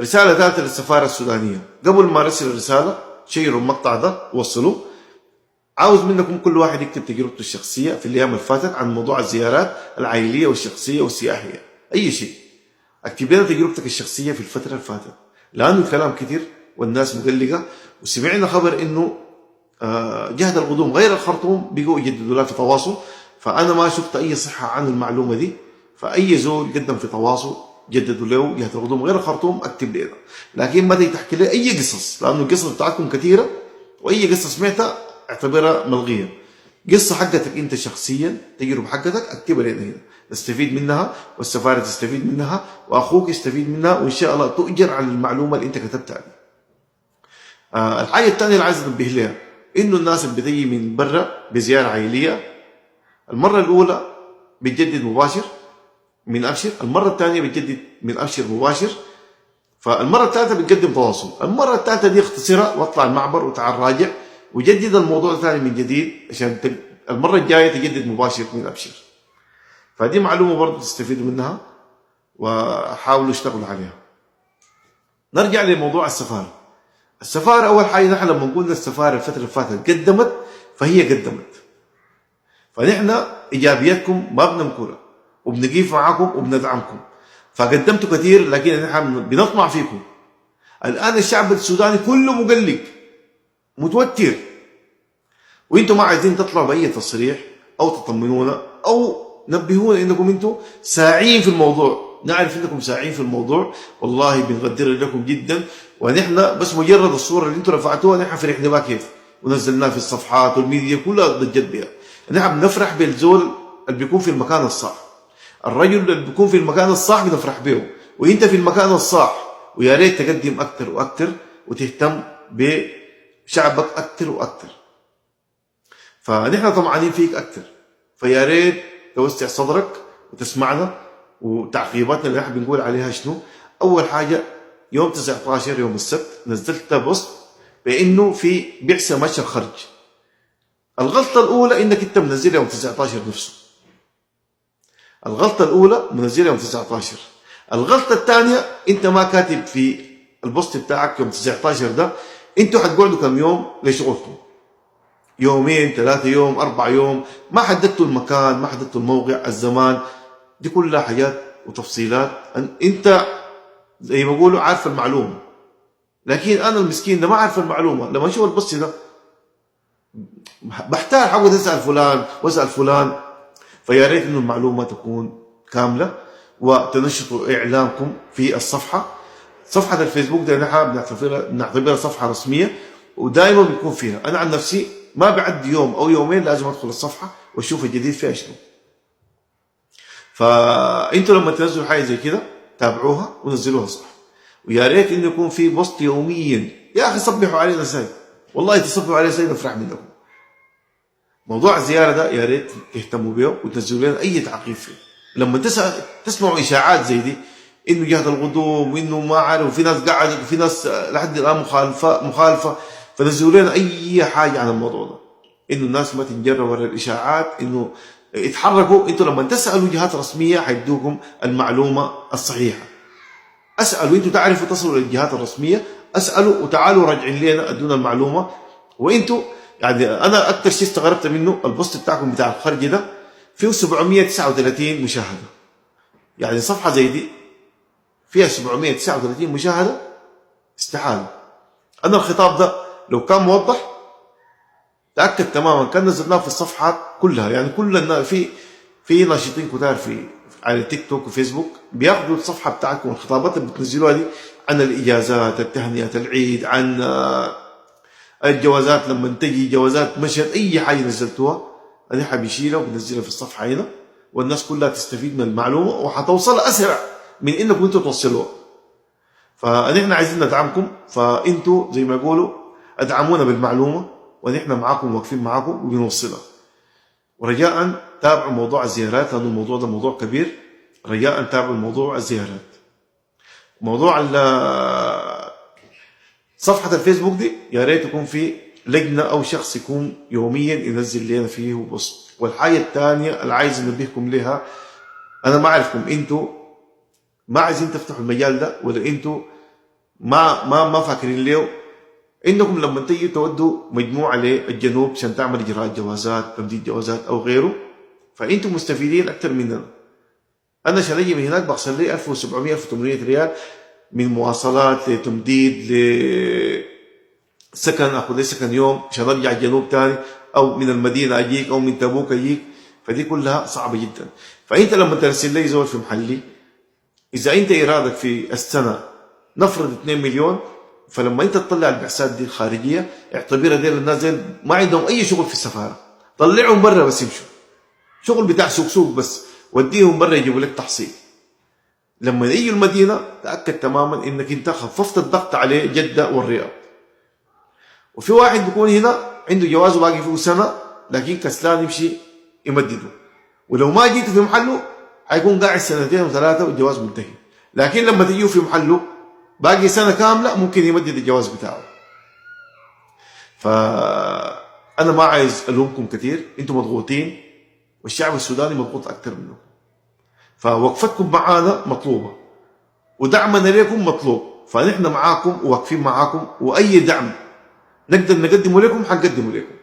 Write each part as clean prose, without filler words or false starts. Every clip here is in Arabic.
رسالة ثالثة للسفارة السودانية، قبل ما ارسل الرسالة شيروا المقطع ده ووصلوه. عاوز منكم كل واحد يكتب تجربته الشخصية في الأيام اللي فاتت عن موضوع الزيارات العائلية والشخصية والسياحية، أي شيء. اكتب لنا تجربتك الشخصية في الفترة اللي فاتت، لأنه الكلام كتير والناس مقلقة، وسمعنا خبر إنه جهة القدوم غير الخرطوم بقوا يجددوا لها في تواصل، فأنا ما شفت أي صحة عن المعلومة دي. فأي زول قدم في تواصل جددوا له جهة القدوم غير الخرطوم اكتب لنا، لكن ما تحكي لي أي قصص، لأنه القصص بتاعتكم كثيرة وأي قصة سمعتها اعتبرها ملغية. قصة حقتك أنت شخصيا، تجربة حقتك اكتبها لنا هنا نستفيد منها، والسفارة تستفيد منها، وأخوك يستفيد منها، وإن شاء الله تؤجر على المعلومة اللي أنت كتبتها دي. الحاجة الثانية اللي عايز أنبه لها إنه الناس اللي بتيجي من برا بزيارة عائلية، المرة الأولى بتجدد مباشر من أبشر، المرة الثانية بتجدد من أبشر مباشر، فالمرة الثالثة بتقدم تواصل، المرة الثالثة دي اختصرها واطلع المعبر وتعال راجع وجدد الموضوع الثاني من جديد عشان المرة الجاية تجدد مباشر من أبشر. فدي معلومة برضه تستفيدوا منها وحاولوا اشتغلوا عليها. نرجع لموضوع السفارة. السفارة أول حاجة نحن لما قلنا السفارة الفترة اللي فاتت قدمت، فهي قدمت، فنحن إيجابياتكم ما بننكرها وبنقيف معاكم وبندعمكم، فقدمتوا كثير، لكن نحن بنطمع فيكم. الآن الشعب السوداني كله مقلق متوتر، وانتم ما عايزين تطلعوا بأي تصريح أو تطمنونا أو نبهونا انكم انتم ساعين في الموضوع. نعرف انكم ساعين في الموضوع، والله بنقدر لكم جدا، ونحن بس مجرد الصوره اللي انتم رفعتوها نحن فرحنا بها كيف، ونزلناها في الصفحات والميديا كلها ضجت بها. نحن بنفرح بالزول اللي بيكون في المكان الصح، الرجل اللي بيكون في المكان الصح بنفرح به، وانت في المكان الصح، ويا ريت تقدم اكثر واكثر وتهتم بشعبك اكثر واكثر. فنحن طمعانين فيك اكثر، فيا ريت توسع صدرك وتسمعنا. وتعقيباتنا اللي احنا بنقول عليها شنو؟ اول حاجه يوم 19 يوم السبت نزلت بوست بانه في بعثه ماشيه الخرج. الغلطه الاولى انك انت منزلها يوم 19 نفسه، الغلطه الاولى منزلها يوم 19. الغلطه الثانيه انت ما كاتب في البوست بتاعك يوم 19 ده انتوا حتقعدوا كم يوم لشغلكم، يومين 3 يوم 4 يوم، ما حددتوا المكان، ما حددتوا الموقع الزمان، دي كلها حاجات وتفصيلات انت زي ما بيقولوا عارف المعلومه، لكن انا المسكين ده ما عارف المعلومه. لما اشوف البوست ده بحتاج حقعد اسال فلان واسال فلان. فيا ريت انه المعلومه تكون كامله، وتنشطوا اعلامكم في الصفحه. صفحه الفيسبوك ده نحن بنعتبرها صفحه رسميه، ودائما بيكون فيها. انا عن نفسي ما بعد يوم او يومين لازم ادخل الصفحه واشوف الجديد فيها شنو. فانتوا لما تنزلوا حاجه زي كده تابعوها ونزلوها صح، ويا ريت انه يكون في بوست يوميا. يا اخي صبحوا علينا سيد، والله تصبحوا علينا سيد نفرح منكم. موضوع الزياره ده يا ريت تهتموا به وتنزلوا لنا اي تعقيب فيه. لما تسمعوا اشاعات زي دي انه جهه القدوم وانه ما عارف، وفي ناس قاعده وفي ناس لحد الان مخالفه، فنزلوا لنا اي حاجه عن الموضوع ده، انه الناس ما تنجر ورا الاشاعات، انه اتحركوا. انتوا لما تسالوا جهات رسميه حيدوكم المعلومه الصحيحه. اسالوا، انتوا تعرفوا تصلوا للجهات الرسميه، اسالوا وتعالوا راجعين لنا ادونا المعلومه. وانتوا يعني انا اكثر شيء استغربت منه البوست بتاعكم بتاع الخرج ده فيه 739 مشاهده. يعني صفحه زي دي فيها 739 مشاهده؟ استحاله. انا الخطاب ده لو كان موضح تاكد تماما كان نزلناه في الصفحات كلها. يعني كل الناس في ناشطين كتار في على تيك توك وفيسبوك بياخذوا الصفحه بتاعتكم الخطابات اللي بتنزلوها دي عن الاجازات، التهنئه، العيد، عن الجوازات، لما تجي جوازات مشهد، اي حاجه نزلتوها انا حبيشيلها وبنزلها في الصفحه هنا، والناس كلها تستفيد من المعلومه وحتوصل اسرع من انكم انتم توصلوها. فنحن عايزين ندعمكم، فانتوا زي ما يقولوا ادعمونا بالمعلومه، ونحن معاكم واقفين معاكم وبنوصلها. ورجاء تابعوا موضوع الزيارات، لأن الموضوع ده موضوع كبير. رجاء تابعوا موضوع الزيارات. موضوع صفحة الفيسبوك دي يا ريت يكون في لجنة أو شخص يكون يوميا ينزل لنا فيه بوست. والحاجة الثانية اللي عايز انبهكم لها، أنا ما أعرفكم أنتوا ما عايزين تفتحوا المجال ده، ولا أنتوا ما فاكرين ليه انكم لما تيجوا تودوا مجموعه للجنوب عشان تعمل اجراءات جوازات، تمديد جوازات او غيره، فانتم مستفيدين اكثر مننا. انا عشان اجي من هناك بخسر لي 1700 1800 ريال من مواصلات لتمديد لسكن، اخذ لي سكن يوم عشان ارجع الجنوب ثاني، او من المدينه اجيك او من تبوك اجيك، فدي كلها صعبه جدا. فانت لما ترسل لي زول في محلي، اذا انت ايرادك في السنه نفرض 2 مليون، فلما انت تطلع البعثات دي الخارجيه اعتبرها ديل الناس ديل ما عندهم اي شغل في السفاره، طلعهم برا بس يمشوا شغل بتاع سوق بس، وديهم برا يجيبوا لك تحصيل. لما يجوا المدينه تاكد تماما انك انت خففت الضغط عليه جده والرياض. وفي واحد بيكون هنا عنده جوازه باقي فيه سنه لكن كسلان يمشي يمدده، ولو ما جيت في محله حيكون قاعد سنتين وثلاثه والجواز منتهي. لكن لما تجيه في محله باقي سنه كامله ممكن يمدد الجواز بتاعه. فانا ما عايز الومكم كثير، انتم مضغوطين والشعب السوداني مضغوط اكثر منه، فوقفتكم معانا مطلوبه ودعمنا لكم مطلوب، فنحن معاكم وواقفين معاكم، واي دعم نقدر نقدمه لكم حنقدمه لكم،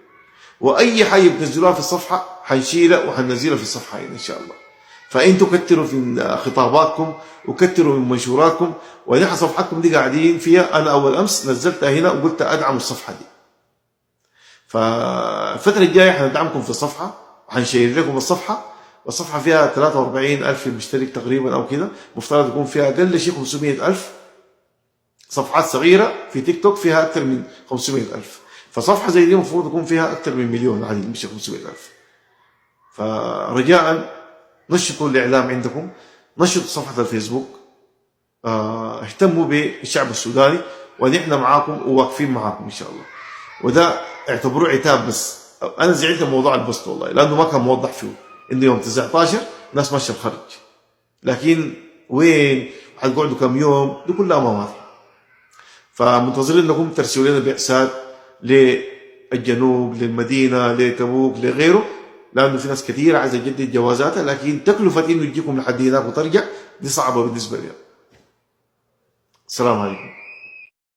واي حاجه بتنزلوها في الصفحه حنشيلها وحننزلها في الصفحه هنا ان شاء الله. فانتوا كتروا في خطاباتكم وكتروا من منشوراتكم، ونحن صفحتكم دي قاعدين فيها. انا اول امس نزلتها هنا وقلت ادعموا الصفحه دي، فالفتره الجايه حندعمكم في الصفحه وحنشير لكم الصفحه، والصفحه فيها 43,000 مشترك تقريبا او كده، مفترض يكون فيها اقل شيء 500,000. صفحات صغيره في تيك توك فيها اكثر من 500,000، فصفحه زي دي المفروض يكون فيها اكثر من مليون عادي مش 500,000. فرجاء نشطوا الاعلام عندكم، نشطوا صفحه الفيسبوك، اهتموا بالشعب السوداني، ونحن معاكم وواقفين معاكم ان شاء الله. وده اعتبروه عتاب بس. انا زعلت من موضوع البوست والله، لانه ما كان موضح فيه انه يوم 19 ناس ماشيه الخرج، لكن وين حتقعدوا كم يوم دي كلها ما واضحه. فمنتظرين انكم ترسلوا لنا بعثات للجنوب، للمدينه، لتبوك، لغيره، لانه في ناس كثيره عايزه تجدد جوازاتها، لكن تكلفه انه يجيكم لحد هناك وترجع دي صعبه بالنسبه لي. السلام عليكم.